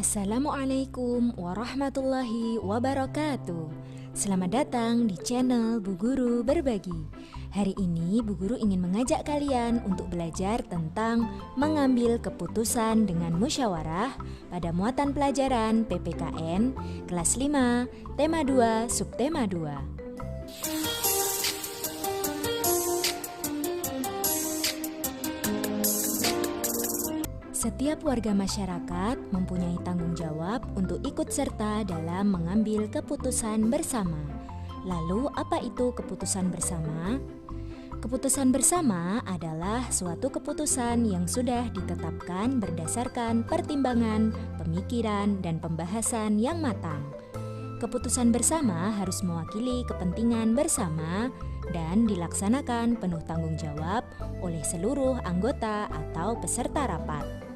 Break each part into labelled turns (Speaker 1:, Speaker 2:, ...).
Speaker 1: Assalamualaikum warahmatullahi wabarakatuh. Selamat datang di channel Bu Guru Berbagi. Hari ini Bu Guru ingin mengajak kalian untuk belajar tentang mengambil keputusan dengan musyawarah pada muatan pelajaran PPKN kelas 5, tema 2, subtema 2. Setiap warga masyarakat mempunyai tanggung jawab untuk ikut serta dalam mengambil keputusan bersama. Lalu, apa itu keputusan bersama? Keputusan bersama adalah suatu keputusan yang sudah ditetapkan berdasarkan pertimbangan, pemikiran, dan pembahasan yang matang. Keputusan bersama harus mewakili kepentingan bersama dan dilaksanakan penuh tanggung jawab oleh seluruh anggota atau peserta rapat.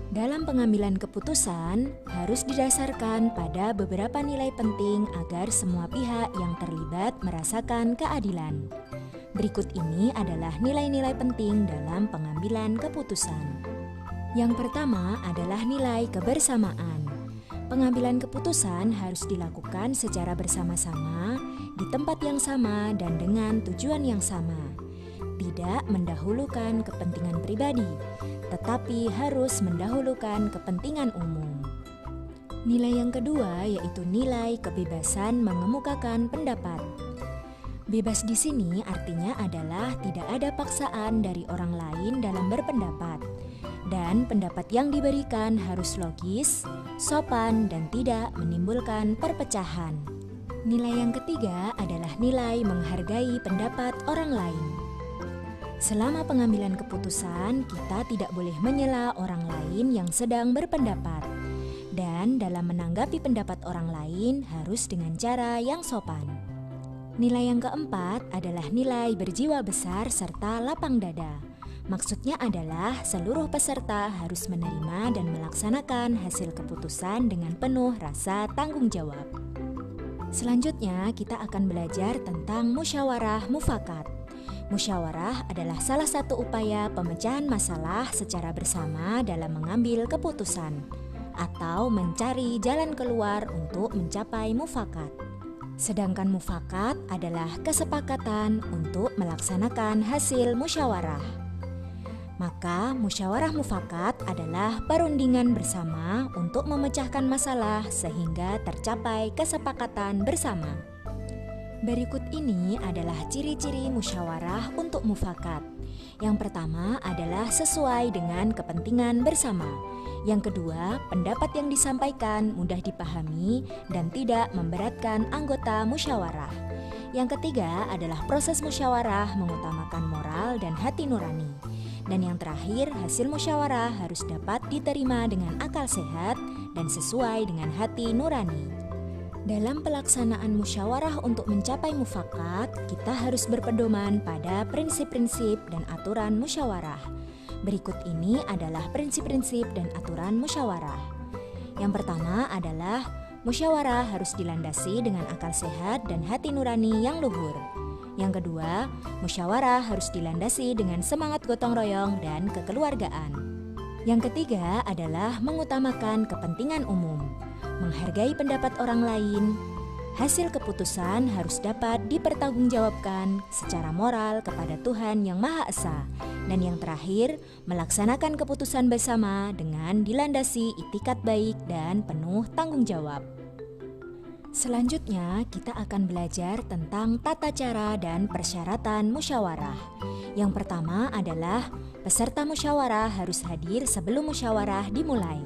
Speaker 1: Dalam pengambilan keputusan harus didasarkan pada beberapa nilai penting agar semua pihak yang terlibat merasakan keadilan. Berikut ini adalah nilai-nilai penting dalam pengambilan keputusan. Yang pertama adalah nilai kebersamaan. Pengambilan keputusan harus dilakukan secara bersama-sama, di tempat yang sama dan dengan tujuan yang sama. Tidak mendahulukan kepentingan pribadi, tetapi harus mendahulukan kepentingan umum. Nilai yang kedua yaitu nilai kebebasan mengemukakan pendapat. Bebas di sini artinya adalah tidak ada paksaan dari orang lain dalam berpendapat, dan pendapat yang diberikan harus logis, sopan, dan tidak menimbulkan perpecahan. Nilai yang ketiga adalah nilai menghargai pendapat orang lain. Selama pengambilan keputusan, kita tidak boleh menyela orang lain yang sedang berpendapat. Dan dalam menanggapi pendapat orang lain harus dengan cara yang sopan. Nilai yang keempat adalah nilai berjiwa besar serta lapang dada. Maksudnya adalah seluruh peserta harus menerima dan melaksanakan hasil keputusan dengan penuh rasa tanggung jawab. Selanjutnya kita akan belajar tentang musyawarah mufakat. Musyawarah adalah salah satu upaya pemecahan masalah secara bersama dalam mengambil keputusan atau mencari jalan keluar untuk mencapai mufakat. Sedangkan mufakat adalah kesepakatan untuk melaksanakan hasil musyawarah. Maka musyawarah mufakat adalah perundingan bersama untuk memecahkan masalah sehingga tercapai kesepakatan bersama. Berikut ini adalah ciri-ciri musyawarah untuk mufakat. Yang pertama adalah sesuai dengan kepentingan bersama. Yang kedua, pendapat yang disampaikan mudah dipahami dan tidak memberatkan anggota musyawarah. Yang ketiga adalah proses musyawarah mengutamakan moral dan hati nurani. Dan yang terakhir, hasil musyawarah harus dapat diterima dengan akal sehat dan sesuai dengan hati nurani. Dalam pelaksanaan musyawarah untuk mencapai mufakat, kita harus berpedoman pada prinsip-prinsip dan aturan musyawarah. Berikut ini adalah prinsip-prinsip dan aturan musyawarah. Yang pertama adalah musyawarah harus dilandasi dengan akal sehat dan hati nurani yang luhur. Yang kedua, musyawarah harus dilandasi dengan semangat gotong royong dan kekeluargaan. Yang ketiga adalah mengutamakan kepentingan umum, menghargai pendapat orang lain. Hasil keputusan harus dapat dipertanggungjawabkan secara moral kepada Tuhan Yang Maha Esa. Dan yang terakhir, melaksanakan keputusan bersama dengan dilandasi itikat baik dan penuh tanggung jawab. Selanjutnya, kita akan belajar tentang tata cara dan persyaratan musyawarah. Yang pertama adalah peserta musyawarah harus hadir sebelum musyawarah dimulai.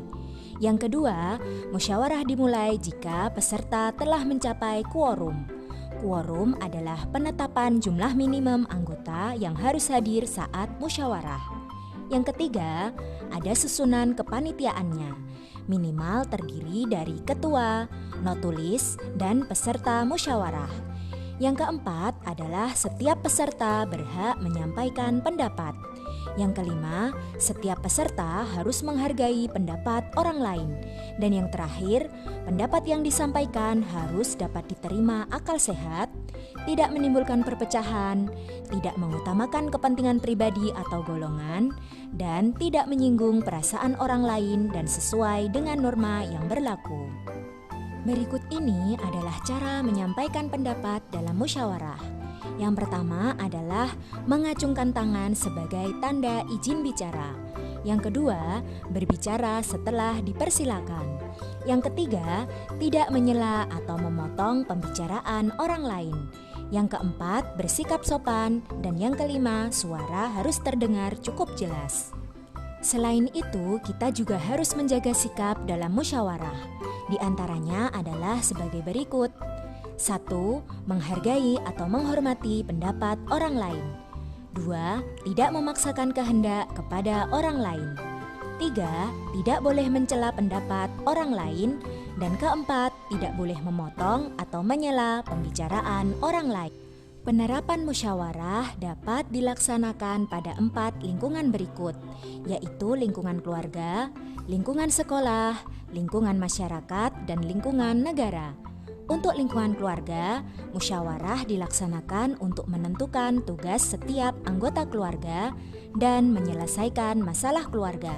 Speaker 1: Yang kedua, musyawarah dimulai jika peserta telah mencapai quorum. Quorum adalah penetapan jumlah minimum anggota yang harus hadir saat musyawarah. Yang ketiga, ada susunan kepanitiaannya. Minimal terdiri dari ketua, notulis, dan peserta musyawarah. Yang keempat adalah setiap peserta berhak menyampaikan pendapat. Yang kelima, setiap peserta harus menghargai pendapat orang lain. Dan yang terakhir, pendapat yang disampaikan harus dapat diterima akal sehat, tidak menimbulkan perpecahan, tidak mengutamakan kepentingan pribadi atau golongan, dan tidak menyinggung perasaan orang lain dan sesuai dengan norma yang berlaku. Berikut ini adalah cara menyampaikan pendapat dalam musyawarah. Yang pertama adalah mengacungkan tangan sebagai tanda izin bicara. Yang kedua, berbicara setelah dipersilakan. Yang ketiga, tidak menyela atau memotong pembicaraan orang lain. Yang keempat, bersikap sopan. Dan yang kelima, suara harus terdengar cukup jelas. Selain itu, kita juga harus menjaga sikap dalam musyawarah. Di antaranya adalah sebagai berikut. 1. Menghargai atau menghormati pendapat orang lain. 2. Tidak memaksakan kehendak kepada orang lain. 3. Tidak boleh mencela pendapat orang lain. Dan keempat, tidak boleh memotong atau menyela pembicaraan orang lain. Penerapan musyawarah dapat dilaksanakan pada 4 lingkungan berikut, yaitu lingkungan keluarga, lingkungan sekolah, lingkungan masyarakat, dan lingkungan negara. Untuk lingkungan keluarga, musyawarah dilaksanakan untuk menentukan tugas setiap anggota keluarga dan menyelesaikan masalah keluarga.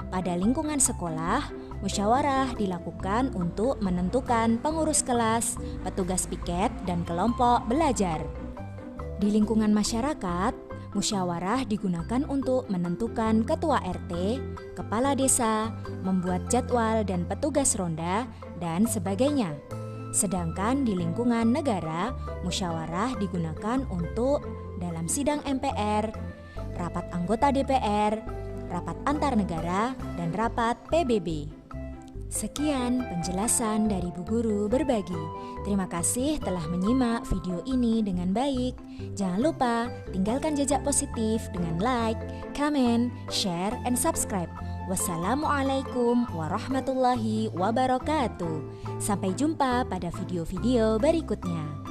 Speaker 1: Pada lingkungan sekolah, musyawarah dilakukan untuk menentukan pengurus kelas, petugas piket, dan kelompok belajar. Di lingkungan masyarakat, musyawarah digunakan untuk menentukan ketua RT, kepala desa, membuat jadwal dan petugas ronda, dan sebagainya. Sedangkan di lingkungan negara, musyawarah digunakan untuk dalam sidang MPR, rapat anggota DPR, rapat antar negara, dan rapat PBB. Sekian penjelasan dari Bu Guru Berbagi. Terima kasih telah menyimak video ini dengan baik. Jangan lupa tinggalkan jejak positif dengan like, comment, share, and subscribe. Wassalamualaikum warahmatullahi wabarakatuh. Sampai jumpa pada video-video berikutnya.